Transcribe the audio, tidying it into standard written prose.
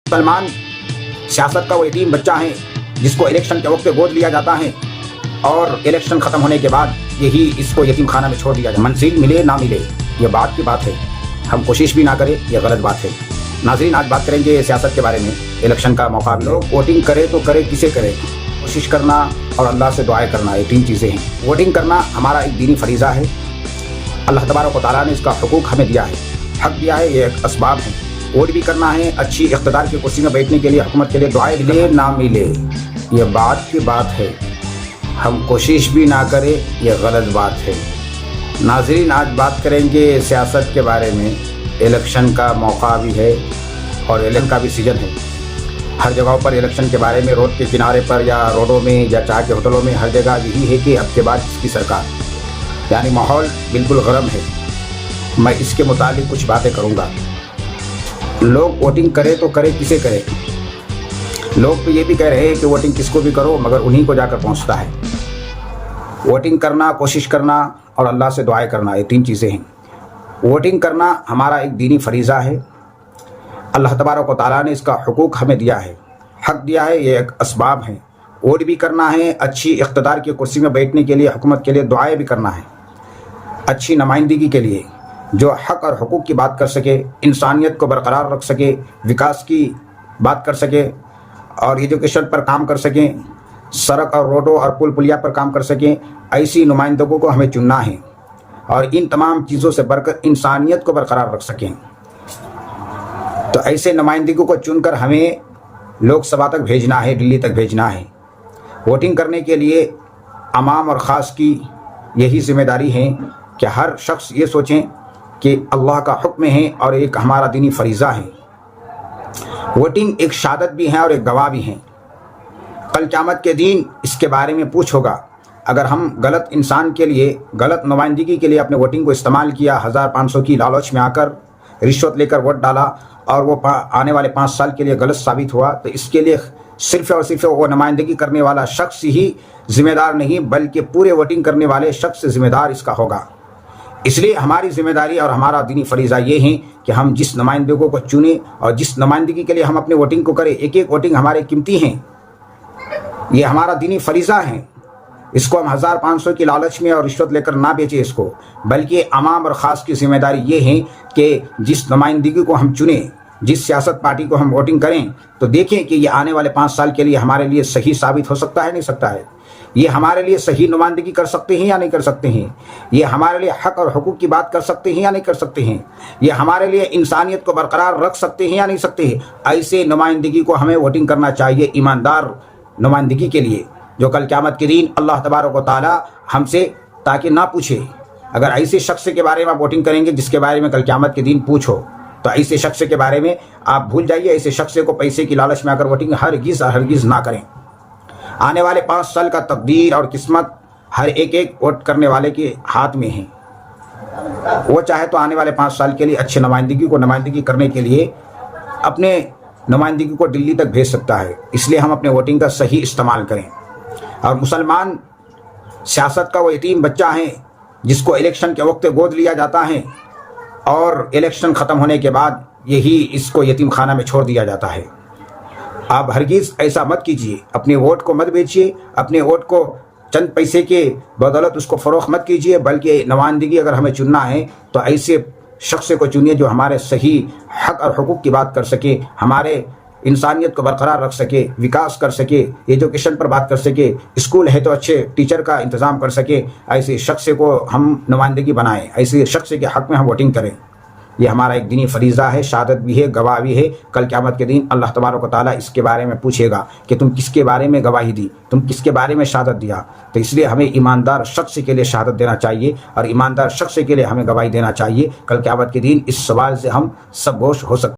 मुसलमान सियासत का वो यतीम बच्चा है जिसको इलेक्शन के वक्त गोद लिया जाता है और इलेक्शन ख़त्म होने के बाद यही इसको यतीम खाना में छोड़ दिया जाए। मंजिल मिले ना मिले ये बात की बात है, हम कोशिश भी ना करें ये गलत बात है। नाज़रीन, आज बात करेंगे सियासत के बारे में। इलेक्शन का मौका, लोग वोटिंग करे तो करे किसे करे, कोशिश करना और अल्लाह से दुआएं करना, ये तीन चीज़ें हैं। वोटिंग करना हमारा एक दीनी फरीज़ा है। अल्लाह तबारक व तआला ने इसका हुकूक हमें दिया है, हक दिया है, ये एक असबाब है। वोट भी करना है, अच्छी इक़्तिदार की कुर्सी में बैठने के लिए, हुकूमत के लिए दुआएं मिले ना मिले ये बात की बात है, हम कोशिश भी ना करें ये गलत बात है। नाज़रीन, आज बात करेंगे सियासत के बारे में। इलेक्शन का मौका भी है और इलेक्शन का भी सीज़न है। हर जगहों पर इलेक्शन के बारे में, रोड के किनारे पर या रोडों में या चाय के होटलों में, हर जगह यही है कि अब के बाद इसकी सरकार, यानी माहौल बिल्कुल गर्म है। मैं इसके मुतालिक कुछ बातें करूँगा। लोग वोटिंग करें तो करें किसे करें। लोग तो ये भी कह रहे हैं कि वोटिंग किसको भी करो मगर उन्हीं को जाकर पहुंचता है। वोटिंग करना, कोशिश करना और अल्लाह से दुआएं करना, ये तीन चीज़ें हैं। वोटिंग करना हमारा एक दीनी फरीज़ा है। अल्लाह तबारक व तआला ने इसका हुकूक हमें दिया है, हक दिया है, ये एक असबाब है। वोट भी करना है, अच्छी इक़्तिदार की कुर्सी में बैठने के लिए, हुकूमत के लिए दुआएं भी करना है, अच्छी नुमाइंदगी के लिए, जो हक और हुकूक की बात कर सके, इंसानियत को बरकरार रख सके, विकास की बात कर सके और एजुकेशन पर काम कर सकें, सड़क और रोडों और पुल पुलिया पर काम कर सकें। ऐसी नुमाइंदों को हमें चुनना है और इन तमाम चीज़ों से बढ़कर इंसानियत को बरकरार रख सकें। तो ऐसे नुमाइंदगी को चुनकर हमें लोकसभा तक भेजना है, दिल्ली तक भेजना है। वोटिंग करने के लिए अवाम और ख़ास की यही जिम्मेदारी है कि हर शख्स ये सोचें कि अल्लाह का हुक्म है और एक हमारा दीनी फरीज़ा है। वोटिंग एक शहादत भी है और एक गवाह भी है। कल क़यामत के दिन इसके बारे में पूछ होगा। अगर हम गलत इंसान के लिए, गलत नुमाइंदगी के लिए अपने वोटिंग को इस्तेमाल किया, 1500 की लालच में आकर रिश्वत लेकर वोट डाला और वो आने वाले 5 साल के लिए गलत साबित हुआ, तो इसके लिए सिर्फ़ और सिर्फ वो नुमाइंदगी करने वाला शख्स ही ज़िम्मेदार नहीं बल्कि पूरे वोटिंग करने वाले शख्स ज़िम्मेदार इसका होगा। इसलिए हमारी ज़िम्मेदारी और हमारा दीनी फरीज़ा ये है कि हम जिस नुमाइंदगों को चुनें और जिस नुमाइंदगी के लिए हम अपने वोटिंग को करें, एक एक वोटिंग हमारे कीमती हैं, ये हमारा दीनी फरीज़ा है। इसको हम 1500 की लालच में और रिश्वत लेकर ना बेचें इसको, बल्कि अवाम और ख़ास की ज़िम्मेदारी ये है कि जिस नुमाइंदगी को हम चुनें, जिस सियासत पार्टी को हम वोटिंग करें, तो देखें कि ये आने वाले 5 साल के लिए हमारे लिए सही साबित हो सकता है, नहीं सकता है, ये हमारे लिए सही नुमाइंदगी कर सकते हैं या नहीं कर सकते हैं, ये हमारे लिए हक और हुकूक की बात कर सकते हैं या नहीं कर सकते हैं, ये हमारे लिए इंसानियत को बरकरार रख सकते हैं या नहीं सकते हैं। ऐसे नुमाइंदगी को हमें वोटिंग करना चाहिए, ईमानदार नुमाइंदगी के लिए, जो कल क़यामत के दिन अल्लाह तबारक व तआला हमसे ताकि ना पूछे। अगर ऐसे शख्स के बारे में आप वोटिंग करेंगे जिसके बारे में कल क़यामत के दिन पूछो, तो ऐसे शख्स के बारे में आप भूल जाइए। ऐसे शख्स को पैसे की लालच में आकर वोटिंग हरगिज़ ना करें। आने वाले 5 साल का तकदीर और किस्मत हर एक वोट करने वाले के हाथ में है। वो चाहे तो आने वाले 5 साल के लिए अच्छी नुमाइंदगी करने के लिए अपने नुमाइंदगी को दिल्ली तक भेज सकता है। इसलिए हम अपने वोटिंग का सही इस्तेमाल करें। और मुसलमान सियासत का वो यतीम बच्चा है जिसको इलेक्शन के वक्त गोद लिया जाता है और इलेक्शन ख़त्म होने के बाद यही इसको यतीम खाना में छोड़ दिया जाता है। आप हरगिज़ ऐसा मत कीजिए, अपने वोट को मत बेचिए, अपने वोट को चंद पैसे के बदौलत उसको फ़रोख्त मत कीजिए, बल्कि नुमाइंदगी अगर हमें चुनना है तो ऐसे शख्स को चुनिए जो हमारे सही हक और हुकूक की बात कर सके, हमारे इंसानियत को बरकरार रख सके, विकास कर सके, एजुकेशन पर बात कर सके, स्कूल है तो अच्छे टीचर का इंतज़ाम कर सके। ऐसे शख्स को हम नुमाइंदगी बनाएं, ऐसे शख्स के हक़ में हम वोटिंग करें। ये हमारा एक दीनी फरीज़ा है, शहादत भी है, गवाह भी है। कल क़यामत के दिन अल्लाह तबारक व तआला इसके बारे में पूछेगा कि तुम किसके बारे में गवाही दी, तुम किसके बारे में शहादत दिया। तो इसलिए हमें ईमानदार शख्स के लिए शहादत देना चाहिए और ईमानदार शख्स के लिए हमें गवाही देना चाहिए। कल क़यामत के दिन इस सवाल से हम सब गोश हो सकते हैं।